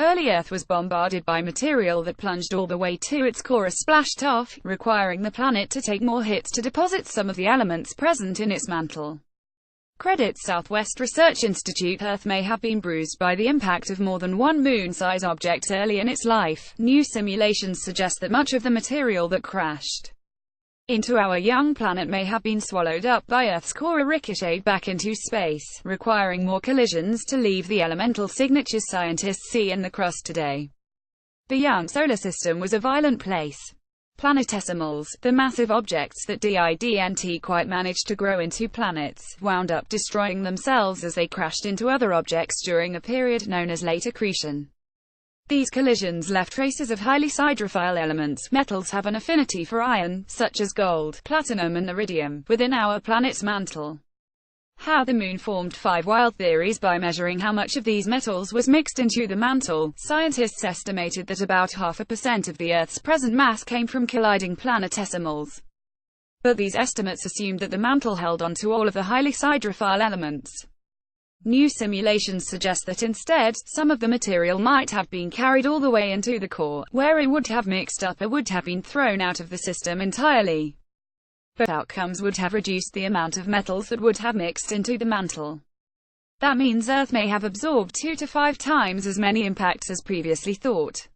early Earth was bombarded by material that plunged all the way to its core or splashed off, requiring the planet to take more hits to deposit some of the elements present in its mantle. Credits Southwest Research Institute. Earth may have been bruised by the impact of more than one moon-size object early in its life. New simulations suggest that much of the material that crashed into our young planet may have been swallowed up by Earth's core or ricocheted back into space, requiring more collisions to leave the elemental signatures scientists see in the crust today. The young solar system was a violent place. Planetesimals, the massive objects that didn't quite manage to grow into planets, wound up destroying themselves as they crashed into other objects during a period known as late accretion. These collisions left traces of highly hydrophile elements. Metals have an affinity for iron, such as gold, platinum and iridium, within our planet's mantle. How the Moon formed. 5 wild theories. By measuring how much of these metals was mixed into the mantle, scientists estimated that about 0.5% of the Earth's present mass came from colliding planetesimals. But these estimates assumed that the mantle held onto all of the highly hydrophile elements. New simulations suggest that instead, some of the material might have been carried all the way into the core, where it would have mixed up or would have been thrown out of the system entirely. Both outcomes would have reduced the amount of metals that would have mixed into the mantle. That means Earth may have absorbed 2 to 5 times as many impacts as previously thought.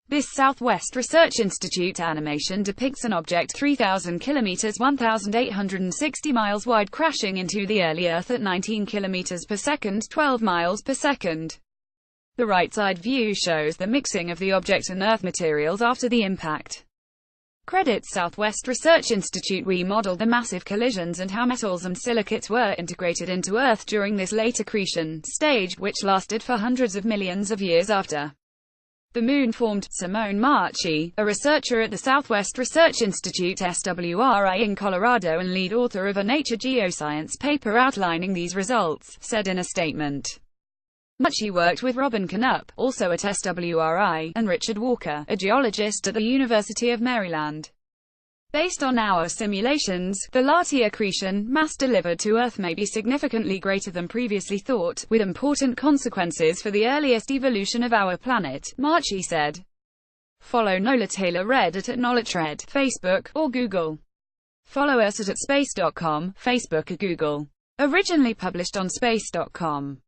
This Southwest Research Institute animation depicts an object 3,000 kilometers (1,860 miles) wide crashing into the early Earth at 19 kilometers per second (12 miles per second). The right-side view shows the mixing of the object and Earth materials after the impact. Credits Southwest Research Institute. We modeled the massive collisions and how metals and silicates were integrated into Earth during this late accretion stage, which lasted for hundreds of millions of years after the Moon formed. Simone Marchi, a researcher at the Southwest Research Institute SWRI in Colorado and lead author of a Nature Geoscience paper outlining these results, said in a statement. Marchi worked with Robin Canup, also at SWRI, and Richard Walker, a geologist at the University of Maryland. Based on our simulations, the late accretion mass delivered to Earth may be significantly greater than previously thought, with important consequences for the earliest evolution of our planet, Marchi said. Follow Nola Taylor-Reid at @KnowledgeRed, Facebook, or Google. Follow us at space.com, Facebook or Google. Originally published on space.com.